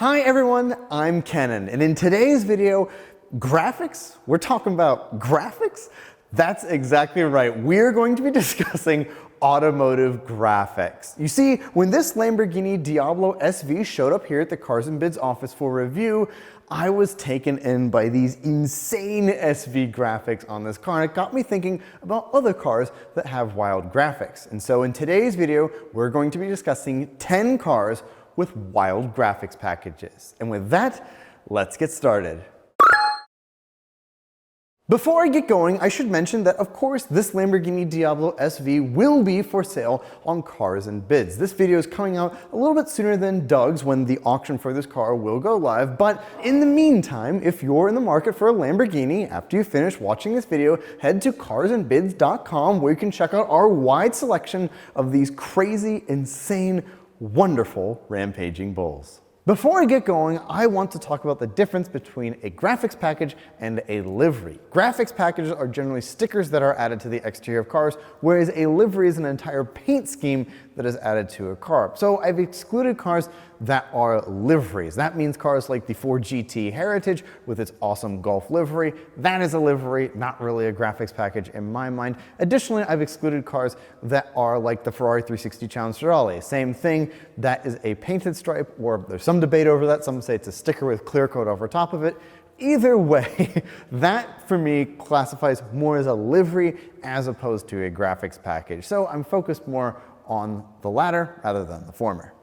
Hi everyone, I'm Kennan, and in today's video, graphics? We're talking about graphics? That's exactly right. We're going to be discussing automotive graphics. You see, when this Lamborghini Diablo SV showed up here at the Cars and Bids office for review, I was taken in by these insane SV graphics on this car, and it got me thinking about other cars that have wild graphics. And so in today's video, we're going to be discussing 10 cars with wild graphics packages. And with that, let's get started. Before I get going, I should mention that, of course, this Lamborghini Diablo SV will be for sale on Cars and Bids. This video is coming out a little bit sooner than Doug's, when the auction for this car will go live. But in the meantime, if you're in the market for a Lamborghini, after you finish watching this video, head to carsandbids.com, where you can check out our wide selection of these crazy, insane, wonderful rampaging bulls. Before I get going, I want to talk about the difference between a graphics package and a livery. Graphics packages are generally stickers that are added to the exterior of cars, whereas a livery is an entire paint scheme that is added to a car. So I've excluded cars that are liveries. That means cars like the Ford GT Heritage with its awesome Golf livery. That is a livery, not really a graphics package in my mind. Additionally, I've excluded cars that are like the Ferrari 360 Challenge Rally. Same thing, that is a painted stripe, or there's some debate over that. Some say it's a sticker with clear coat over top of it. Either way, that for me classifies more as a livery as opposed to a graphics package. So I'm focused more on the latter rather than the former.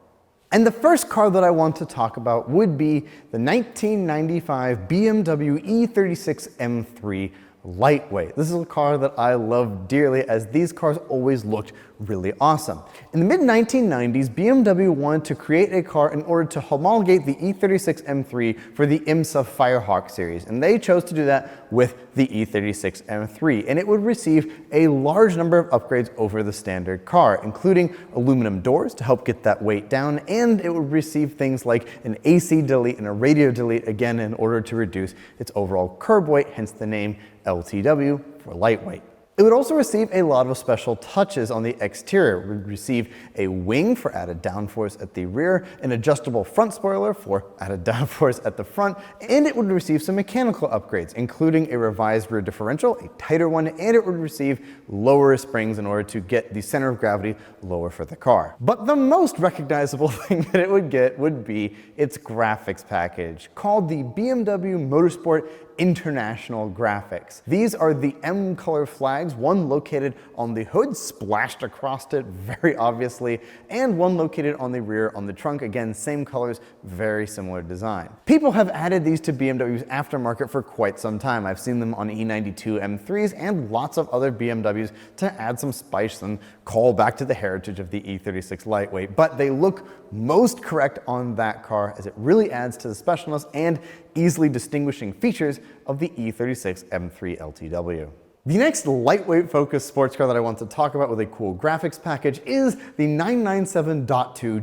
And the first car that I want to talk about would be the 1995 BMW E36 M3 Lightweight. This is a car that I love dearly, as these cars always looked really awesome. In the mid-1990s, BMW wanted to create a car in order to homologate the E36 M3 for the IMSA Firehawk series, and they chose to do that with the E36 M3, and it would receive a large number of upgrades over the standard car, including aluminum doors to help get that weight down, and it would receive things like an AC delete and a radio delete, again in order to reduce its overall curb weight, hence the name LTW for lightweight. It would also receive a lot of special touches on the exterior. It would receive a wing for added downforce at the rear, an adjustable front spoiler for added downforce at the front, and it would receive some mechanical upgrades, including a revised rear differential, a tighter one, and it would receive lower springs in order to get the center of gravity lower for the car. But the most recognizable thing that it would get would be its graphics package, called the BMW Motorsport International Graphics. These are the M color flags, one located on the hood, splashed across it very obviously, and one located on the rear on the trunk, again same colors, very similar design. People have added these to BMW's aftermarket for quite some time. I've seen them on E92 M3s and lots of other BMWs to add some spice and call back to the heritage of the E36 Lightweight, but they look most correct on that car, as it really adds to the specialness and easily distinguishing features of the E36 M3 LTW. The next lightweight focused sports car that I want to talk about with a cool graphics package is the 997.2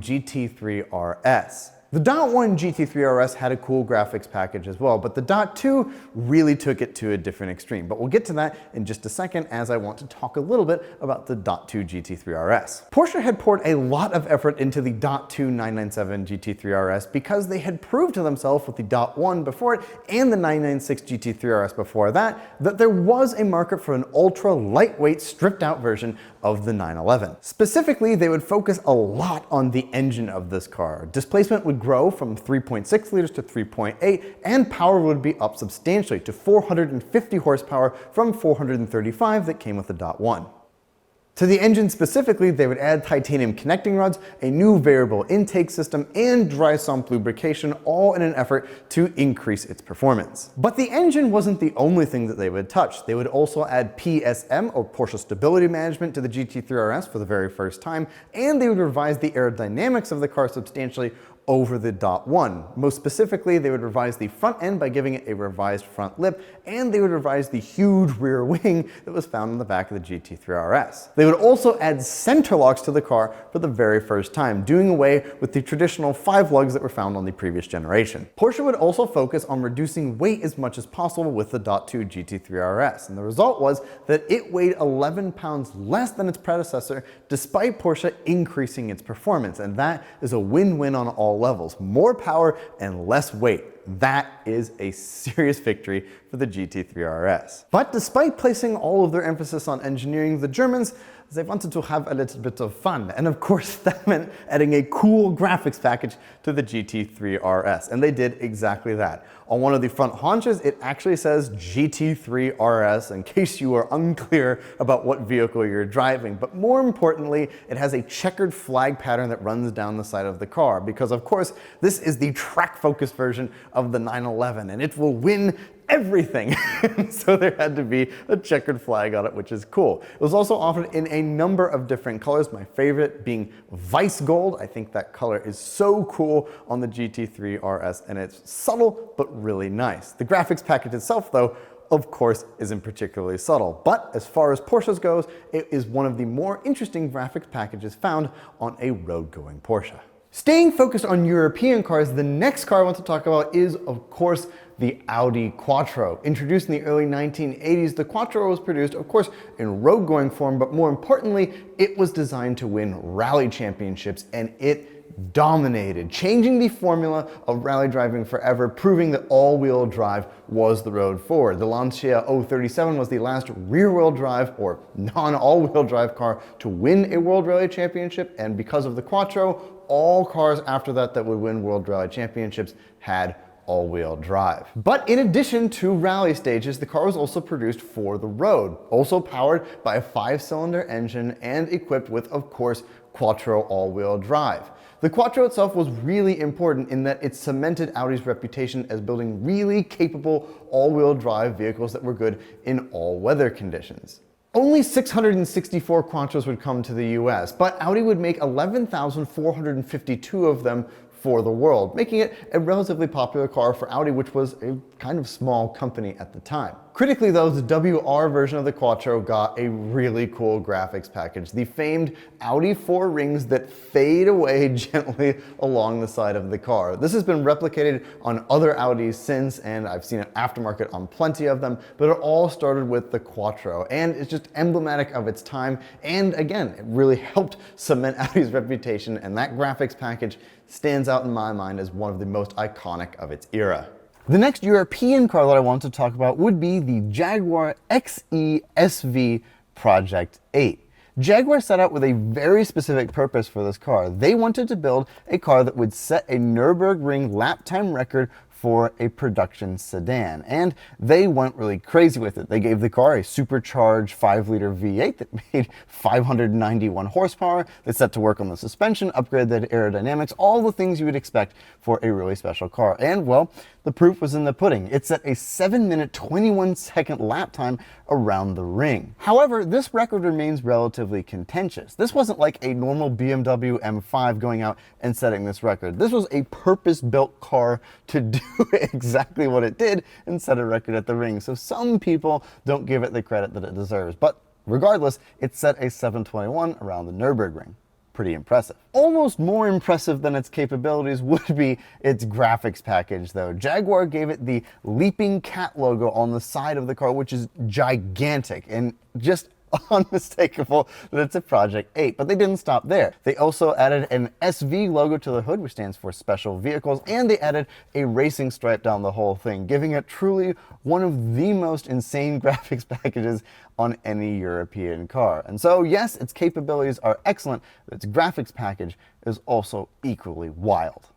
GT3 RS. The .1 GT3 RS had a cool graphics package as well, but the .2 really took it to a different extreme. But we'll get to that in just a second, as I want to talk a little bit about the .2 GT3 RS. Porsche had poured a lot of effort into the .2 997 GT3 RS because they had proved to themselves with the .1 before it and the 996 GT3 RS before that there was a market for an ultra lightweight stripped out version of the 911. Specifically, they would focus a lot on the engine of this car. Displacement would grow from 3.6 liters to 3.8, and power would be up substantially to 450 horsepower from 435 that came with the .1. To the engine specifically, they would add titanium connecting rods, a new variable intake system, and dry sump lubrication, all in an effort to increase its performance. But the engine wasn't the only thing that they would touch. They would also add PSM, or Porsche Stability Management, to the GT3 RS for the very first time, and they would revise the aerodynamics of the car substantially over the .1. Most specifically, they would revise the front end by giving it a revised front lip, and they would revise the huge rear wing that was found on the back of the GT3 RS. They would also add center locks to the car for the very first time, doing away with the traditional 5 lugs that were found on the previous generation. Porsche would also focus on reducing weight as much as possible with the .2 GT3 RS, and the result was that it weighed 11 pounds less than its predecessor, despite Porsche increasing its performance, and that is a win-win on all all levels. More power and less weight. That is a serious victory for the GT3 RS. But despite placing all of their emphasis on engineering, the Germans, they wanted to have a little bit of fun. And of course, that meant adding a cool graphics package to the GT3 RS. And they did exactly that. On one of the front haunches, it actually says GT3 RS, in case you are unclear about what vehicle you're driving. But more importantly, it has a checkered flag pattern that runs down the side of the car. Because of course, this is the track-focused version of the 911, and it will win everything. So there had to be a checkered flag on it, which is cool. It was also offered in a number of different colors, my favorite being Vice Gold. I think that color is so cool on the GT3 RS, and it's subtle but really nice. The graphics package itself, though, of course, isn't particularly subtle. But as far as Porsches goes, it is one of the more interesting graphics packages found on a road-going Porsche. Staying focused on European cars, the next car I want to talk about is, of course, the Audi Quattro. Introduced in the early 1980s, the Quattro was produced, of course, in road-going form, but more importantly, it was designed to win rally championships, and it dominated, changing the formula of rally driving forever, proving that all-wheel drive was the road forward. The Lancia 037 was the last rear-wheel drive or non-all-wheel drive car to win a World Rally Championship, and because of the Quattro, all cars after that that would win World Rally Championships had all-wheel drive. But in addition to rally stages, the car was also produced for the road, also powered by a 5-cylinder engine and equipped with, of course, Quattro all-wheel drive. The Quattro itself was really important in that it cemented Audi's reputation as building really capable all-wheel drive vehicles that were good in all weather conditions. Only 664 Quattros would come to the US, but Audi would make 11,452 of them for the world, making it a relatively popular car for Audi, which was a kind of small company at the time. Critically though, the WR version of the Quattro got a really cool graphics package. The famed Audi 4 rings that fade away gently along the side of the car. This has been replicated on other Audis since, and I've seen it aftermarket on plenty of them, but it all started with the Quattro, and it's just emblematic of its time, and again, it really helped cement Audi's reputation, and that graphics package stands out in my mind as one of the most iconic of its era. The next European car that I want to talk about would be the Jaguar XE SV Project 8. Jaguar set out with a very specific purpose for this car. They wanted to build a car that would set a Nürburgring lap time record for a production sedan, and they went really crazy with it. They gave the car a supercharged 5-liter V8 that made 591 horsepower. They set to work on the suspension, upgraded the aerodynamics, all the things you would expect for a really special car. And well, the proof was in the pudding. It set a 7-minute 21-second lap time around the ring. However, this record remains relatively contentious. This wasn't like a normal BMW M5 going out and setting this record. This was a purpose-built car to do exactly what it did and set a record at the ring. So some people don't give it the credit that it deserves. But regardless, it set a 7:21 around the Nürburgring. Pretty impressive. Almost more impressive than its capabilities would be its graphics package though. Jaguar gave it the leaping cat logo on the side of the car, which is gigantic and just unmistakable that it's a Project 8, but they didn't stop there. They also added an SV logo to the hood, which stands for Special Vehicles, and they added a racing stripe down the whole thing, giving it truly one of the most insane graphics packages on any European car. And so yes, its capabilities are excellent, but its graphics package is also equally wild.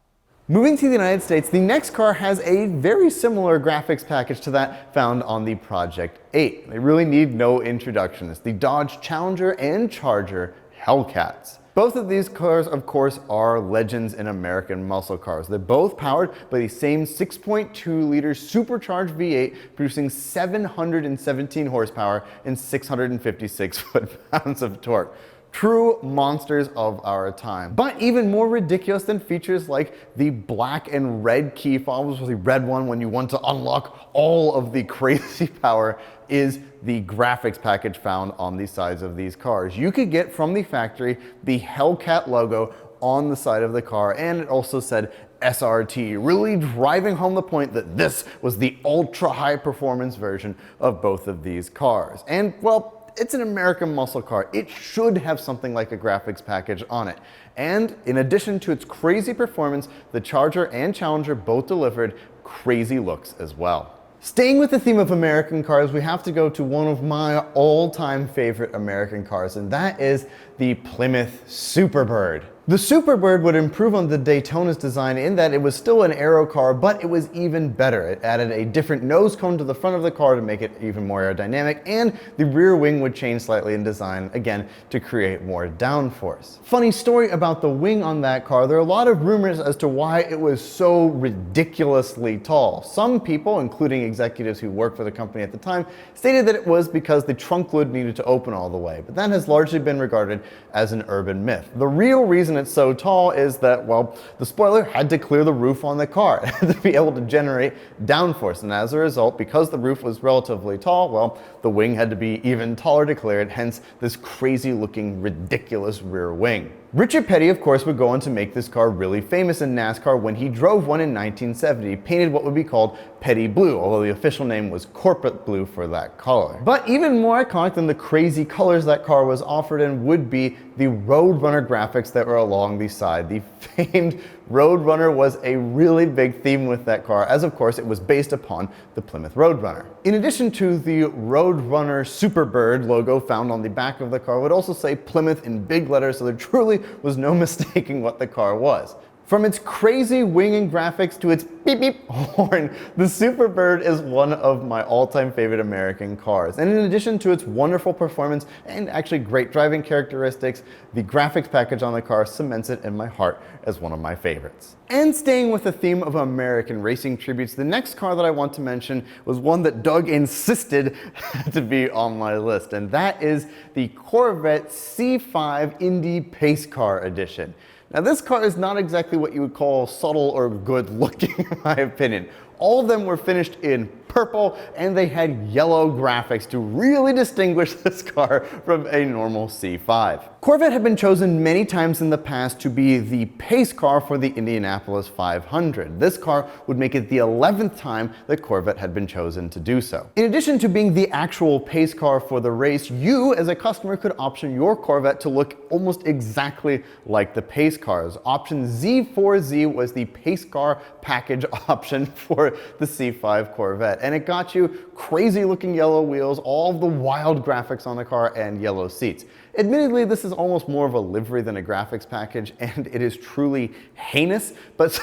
Moving to the United States, the next car has a very similar graphics package to that found on the Project 8. They really need no introduction. It's the Dodge Challenger and Charger Hellcats. Both of these cars, of course, are legends in American muscle cars. They're both powered by the same 6.2-liter supercharged V8, producing 717 horsepower and 656 foot-pounds of torque. True monsters of our time. But even more ridiculous than features like the black and red key fobs, with the red one when you want to unlock all of the crazy power, is the graphics package found on the sides of these cars. You could get from the factory the Hellcat logo on the side of the car, and it also said SRT, really driving home the point that this was the ultra high performance version of both of these cars. And well, it's an American muscle car. It should have something like a graphics package on it. And in addition to its crazy performance, the Charger and Challenger both delivered crazy looks as well. Staying with the theme of American cars, we have to go to one of my all-time favorite American cars, and that is the Plymouth Superbird. The Superbird would improve on the Daytona's design in that it was still an aero car, but it was even better. It added a different nose cone to the front of the car to make it even more aerodynamic, and the rear wing would change slightly in design, again, to create more downforce. Funny story about the wing on that car, there are a lot of rumors as to why it was so ridiculously tall. Some people, including executives who worked for the company at the time, stated that it was because the trunk lid needed to open all the way, but that has largely been regarded as an urban myth. The real reason it's so tall is that, well, the spoiler had to clear the roof on the car. It had to be able to generate downforce, and as a result, because the roof was relatively tall, well, the wing had to be even taller to clear it, hence this crazy looking, ridiculous rear wing. Richard Petty, of course, would go on to make this car really famous in NASCAR when he drove one in 1970, painted what would be called Petty Blue, although the official name was Corporate Blue for that color. But even more iconic than the crazy colors that car was offered in would be the Roadrunner graphics that were along the side. The famed Roadrunner was a really big theme with that car, as of course it was based upon the Plymouth Roadrunner. In addition to the Roadrunner Superbird logo found on the back of the car, would also say Plymouth in big letters, so there truly was no mistaking what the car was. From its crazy wing and graphics to its beep beep horn, the Superbird is one of my all-time favorite American cars. And in addition to its wonderful performance and actually great driving characteristics, the graphics package on the car cements it in my heart as one of my favorites. And staying with the theme of American racing tributes, the next car that I want to mention was one that Doug insisted had to be on my list, and that is the Corvette C5 Indy Pace Car Edition. Now this car is not exactly what you would call subtle or good looking in my opinion. All of them were finished in purple and they had yellow graphics to really distinguish this car from a normal C5. Corvette had been chosen many times in the past to be the pace car for the Indianapolis 500. This car would make it the 11th time that Corvette had been chosen to do so. In addition to being the actual pace car for the race, you as a customer could option your Corvette to look almost exactly like the pace cars. Option Z4Z was the pace car package option for the C5 Corvette, and it got you crazy looking yellow wheels, all the wild graphics on the car, and yellow seats. Admittedly, this is almost more of a livery than a graphics package, and it is truly heinous, but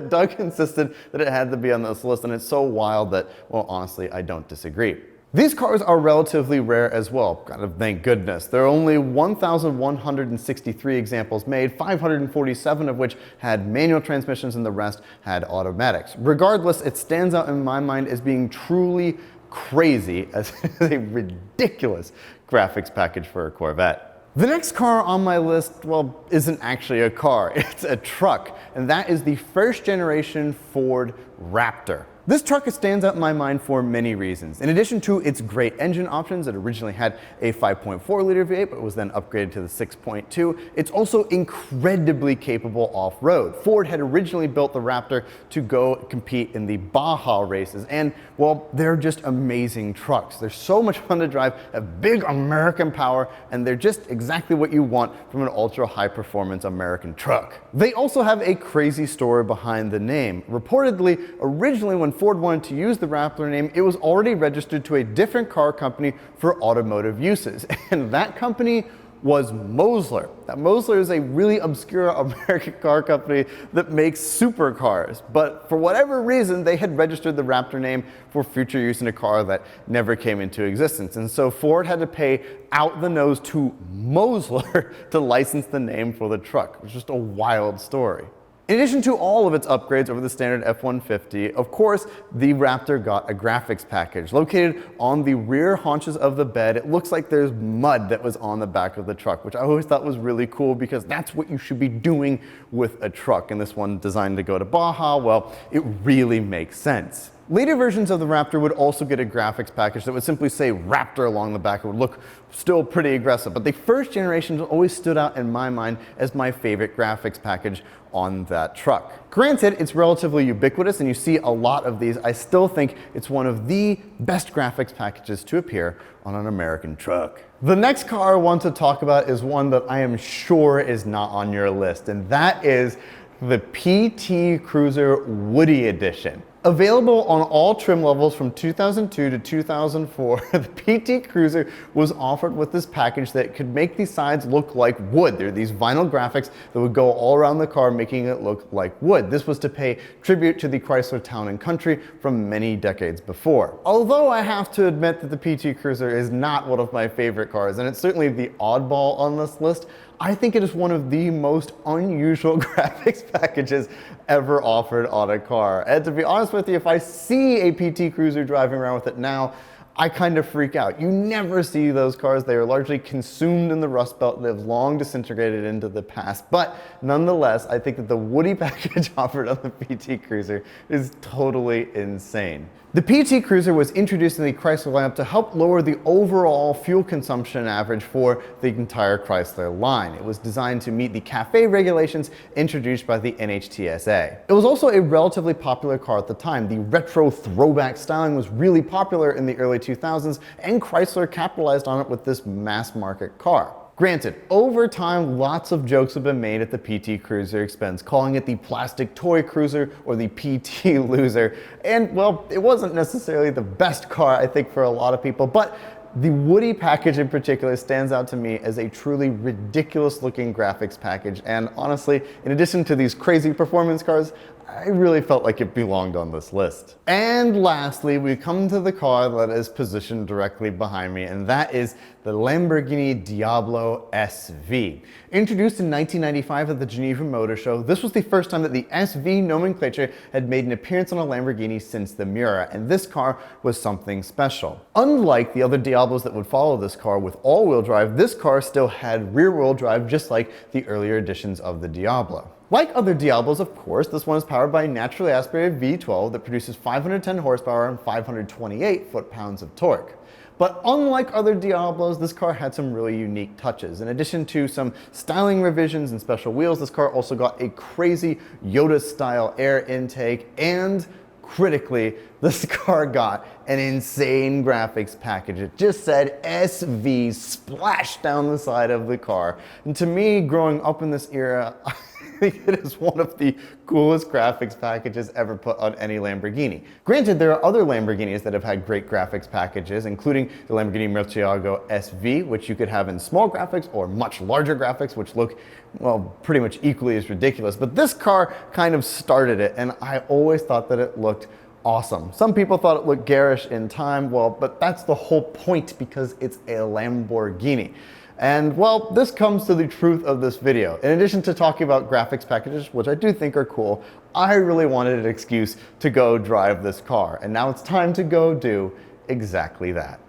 Doug insisted that it had to be on this list, and it's so wild that, well, honestly, I don't disagree. These cars are relatively rare as well, kind of thank goodness. There are only 1,163 examples made, 547 of which had manual transmissions and the rest had automatics. Regardless, it stands out in my mind as being truly crazy, as it is a ridiculous graphics package for a Corvette. The next car on my list, well, isn't actually a car, it's a truck, and that is the first generation Ford Raptor. This truck stands out in my mind for many reasons. In addition to its great engine options, it originally had a 5.4 liter V8, but was then upgraded to the 6.2. It's also incredibly capable off-road. Ford had originally built the Raptor to go compete in the Baja races, and well, they're just amazing trucks. They're so much fun to drive, have big American power, and they're just exactly what you want from an ultra high performance American truck. They also have a crazy story behind the name. Reportedly, originally when Ford wanted to use the Raptor name, it was already registered to a different car company for automotive uses, and that company was Mosler. Now, Mosler is a really obscure American car company that makes supercars, but for whatever reason, they had registered the Raptor name for future use in a car that never came into existence, and so Ford had to pay out the nose to Mosler to license the name for the truck. It was just a wild story. In addition to all of its upgrades over the standard F-150, of course, the Raptor got a graphics package. Located on the rear haunches of the bed, it looks like there's mud that was on the back of the truck, which I always thought was really cool because that's what you should be doing with a truck. And this one designed to go to Baja, well, it really makes sense. Later versions of the Raptor would also get a graphics package that would simply say Raptor along the back. It would look still pretty aggressive, but the first generation always stood out in my mind as my favorite graphics package on that truck. Granted, it's relatively ubiquitous and you see a lot of these. I still think it's one of the best graphics packages to appear on an American truck. The next car I want to talk about is one that I am sure is not on your list, and that is the PT Cruiser Woody Edition. Available on all trim levels from 2002 to 2004, the PT Cruiser was offered with this package that could make the sides look like wood. There are these vinyl graphics that would go all around the car, making it look like wood. This was to pay tribute to the Chrysler Town and Country from many decades before. Although I have to admit that the PT Cruiser is not one of my favorite cars, and it's certainly the oddball on this list, I think it is one of the most unusual graphics packages ever offered on a car. And to be honest with you, if I see a PT Cruiser driving around with it now, I kind of freak out. You never see those cars. They are largely consumed in the Rust Belt. They've long disintegrated into the past. But nonetheless, I think that the Woody package offered on the PT Cruiser is totally insane. The PT Cruiser was introduced in the Chrysler lineup to help lower the overall fuel consumption average for the entire Chrysler line. It was designed to meet the CAFE regulations introduced by the NHTSA. It was also a relatively popular car at the time. The retro throwback styling was really popular in the early 2000s, and Chrysler capitalized on it with this mass market car. Granted, over time, lots of jokes have been made at the PT Cruiser expense, calling it the plastic toy cruiser or the PT loser. And well, it wasn't necessarily the best car, I think, for a lot of people, but the Woody package in particular stands out to me as a truly ridiculous looking graphics package. And honestly, in addition to these crazy performance cars, I really felt like it belonged on this list. And lastly, we come to the car that is positioned directly behind me, and that is the Lamborghini Diablo SV. Introduced in 1995 at the Geneva Motor Show, this was the first time that the SV nomenclature had made an appearance on a Lamborghini since the Miura, and this car was something special. Unlike the other Diablos that would follow this car with all-wheel drive, this car still had rear-wheel drive just like the earlier editions of the Diablo. Like other Diablos, of course, this one is powered by a naturally aspirated V12 that produces 510 horsepower and 528 foot-pounds of torque. But unlike other Diablos, this car had some really unique touches. In addition to some styling revisions and special wheels, this car also got a crazy Yoda-style air intake, and critically, this car got an insane graphics package. It just said SV splashed down the side of the car. And to me, growing up in this era, I think it is one of the coolest graphics packages ever put on any Lamborghini. Granted, there are other Lamborghinis that have had great graphics packages, including the Lamborghini Murcielago SV, which you could have in small graphics or much larger graphics, which look, well, pretty much equally as ridiculous. But this car kind of started it, and I always thought that it looked awesome. Some people thought it looked garish in time, well, but that's the whole point because it's a Lamborghini. And well, this comes to the truth of this video. In addition to talking about graphics packages, which I do think are cool, I really wanted an excuse to go drive this car. And now it's time to go do exactly that.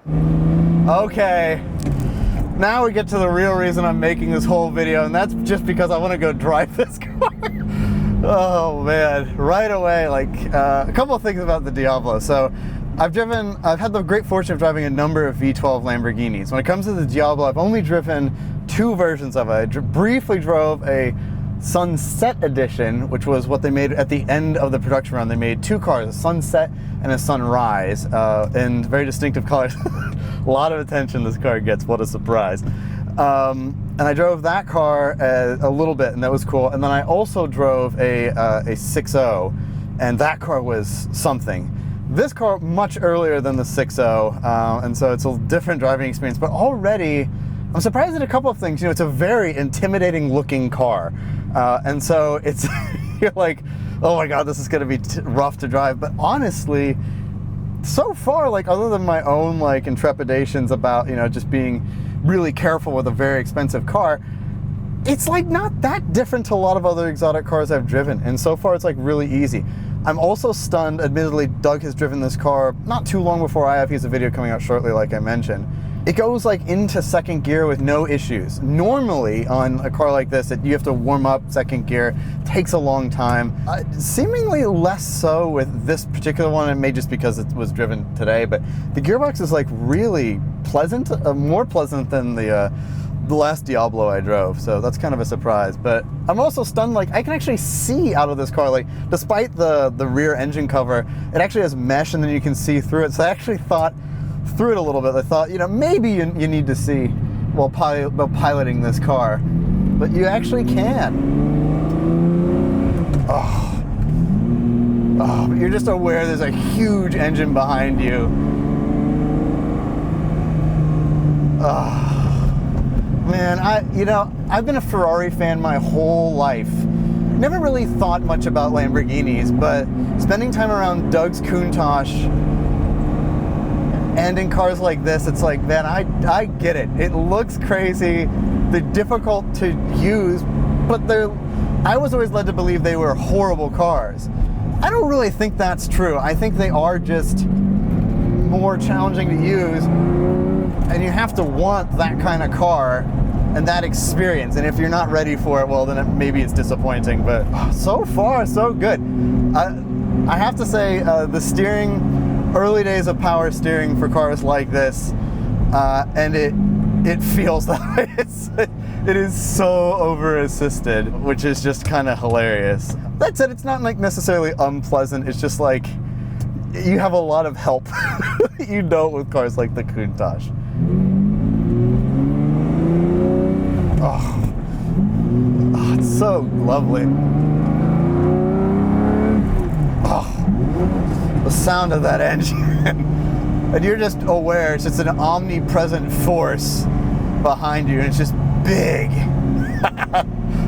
Okay, now we get to the real reason I'm making this whole video, and that's just because I want to go drive this car. Oh man, right away, like a couple of things about the Diablo. So I've had the great fortune of driving a number of V12 Lamborghinis. When it comes to the Diablo, I've only driven two versions of it. I briefly drove a Sunset Edition, which was what they made at the end of the production run. They made two cars, a Sunset and a Sunrise, in very distinctive colors. A lot of attention this car gets, what a surprise. And I drove that car a little bit, and that was cool. And then I also drove a 6.0, and that car was something. This car much earlier than the 6.0, and so it's a different driving experience, but already I'm surprised at a couple of things. You know, it's a very intimidating looking car, and so it's, you're like, oh my God, this is gonna be rough to drive. But honestly, so far, like other than my own like intrepidations about, you know, just being really careful with a very expensive car, it's like not that different to a lot of other exotic cars I've driven, and so far it's like really easy. I'm also stunned, admittedly, Doug has driven this car not too long before I have. He has a video coming out shortly, like I mentioned. it goes like into second gear with no issues. Normally on a car like this, you have to warm up second gear, takes a long time. Seemingly less so with this particular one. It may just because it was driven today, but the gearbox is like really pleasant, more pleasant than the last Diablo I drove, so that's kind of a surprise. But I'm also stunned, like I can actually see out of this car, like despite the rear engine cover, it actually has mesh and then you can see through it. So I actually thought through it a little bit. I thought, you know, maybe you need to see while piloting this car, but you actually can. Oh, but you're just aware there's a huge engine behind you. Oh. Man, I've been a Ferrari fan my whole life. Never really thought much about Lamborghinis, but spending time around Doug's Countach and in cars like this, it's like, man, I get it. It looks crazy. They're difficult to use, but I was always led to believe they were horrible cars. I don't really think that's true. I think they are just more challenging to use, and you have to want that kind of car and that experience. And if you're not ready for it, well, then maybe it's disappointing. But so far, so good. I have to say, the steering, early days of power steering for cars like this, and it feels that way. It is so over-assisted, which is just kind of hilarious. That said, it's not like necessarily unpleasant. It's just like you have a lot of help. You don't with cars like the Countach. Oh, it's so lovely. Oh, the sound of that engine. And you're just aware it's just an omnipresent force behind you, and it's just big.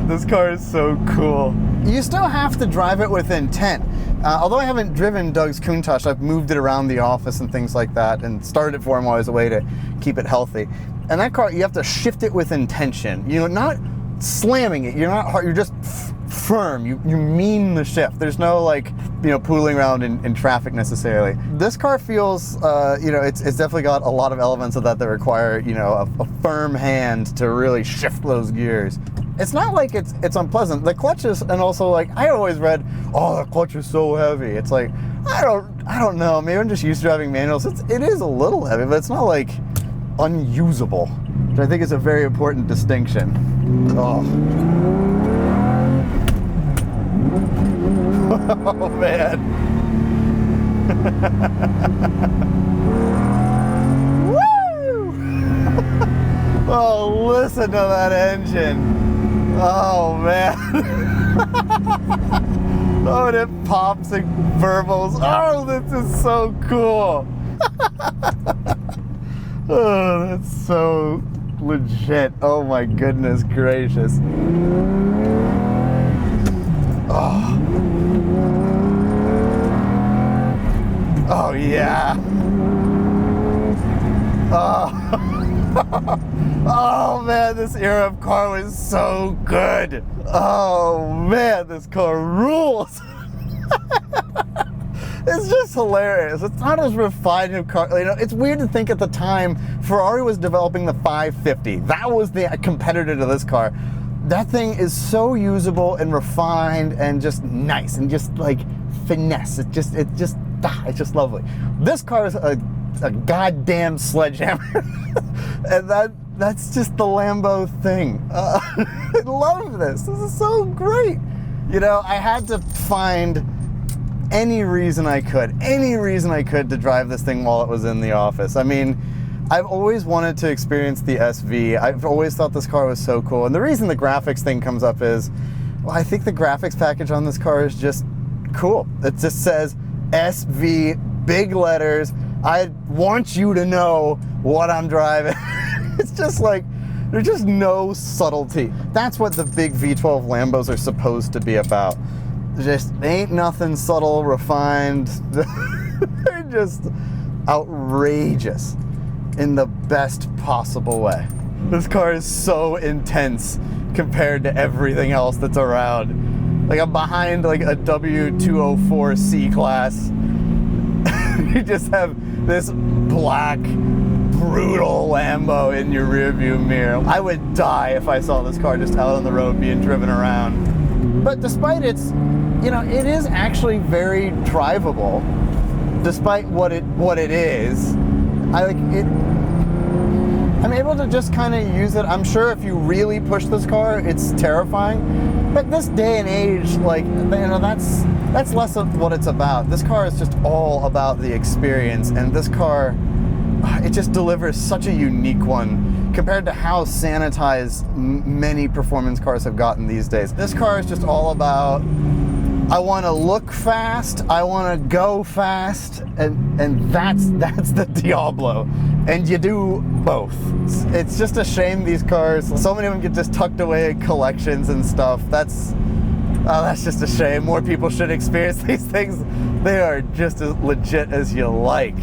This car is so cool. You still have to drive it with intent. Although I haven't driven Doug's Countach, I've moved it around the office and things like that, and started it for him while I was away to keep it healthy. And that car, you have to shift it with intention. You know, not slamming it. You're not hard. You're just firm. You mean the shift. There's no like, you know, pooling around in traffic necessarily. This car feels, you know, it's definitely got a lot of elements of that require, you know, a firm hand to really shift those gears. It's not like it's unpleasant. The clutches, and also like I always read, oh, the clutch is so heavy. It's like I don't know. Maybe I'm just used to driving manuals. It is a little heavy, but it's not like unusable, which I think is a very important distinction. Oh, oh man. Woo! Oh, listen to that engine. Oh man. Oh, and it pops and burbles. Oh, this is so cool. Oh, that's so legit. Oh my goodness gracious. Oh. Oh yeah. Oh. Oh man, this era of car was so good. Oh man, this car rules. It's just hilarious. It's not as refined a car. You know, it's weird to think at the time Ferrari was developing the 550. That was the competitor to this car. That thing is so usable and refined and just nice and just like finesse. It's just lovely. This car is a goddamn sledgehammer. And that's just the Lambo thing. I love this. This is so great. You know, I had to find any reason I could to drive this thing while it was in the office. I mean, I've always wanted to experience the SV. I've always thought this car was so cool. And the reason the graphics thing comes up is, well, I think the graphics package on this car is just cool. It just says SV, big letters. I want you to know what I'm driving. It's just like, there's just no subtlety. That's what the big V12 Lambos are supposed to be about. Just ain't nothing subtle, refined. They're just outrageous in the best possible way. This car is so intense compared to everything else that's around. Like I'm behind like a W204 C-Class. You just have this black brutal Lambo in your rearview mirror. I would die if I saw this car just out on the road being driven around. But despite its, you know, it is actually very drivable, despite what it is. I'm able to just kind of use it. I'm sure if you really push this car, it's terrifying. But this day and age, like, you know, that's less of what it's about. This car is just all about the experience, and this car, it just delivers such a unique one compared to how sanitized many performance cars have gotten these days. This car is just all about, I want to look fast, I want to go fast, and that's the Diablo. And you do both. It's just a shame these cars, so many of them get just tucked away in collections and stuff. That's just a shame. More people should experience these things. They are just as legit as you like.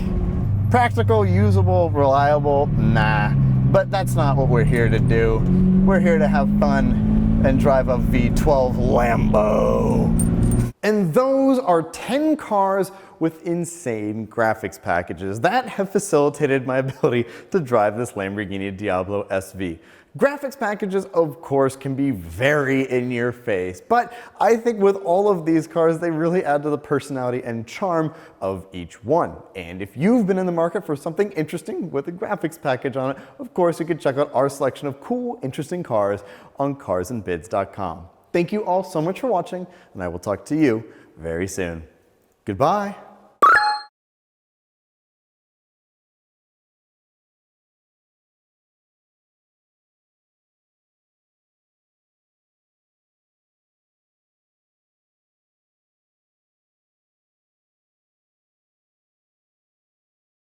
Practical, usable, reliable, nah. But that's not what we're here to do. We're here to have fun and drive a V12 Lambo. And those are 10 cars with insane graphics packages that have facilitated my ability to drive this Lamborghini Diablo SV. Graphics packages, of course, can be very in your face, but I think with all of these cars, they really add to the personality and charm of each one. And if you've been in the market for something interesting with a graphics package on it, of course, you can check out our selection of cool, interesting cars on carsandbids.com. Thank you all so much for watching, and I will talk to you very soon. Goodbye.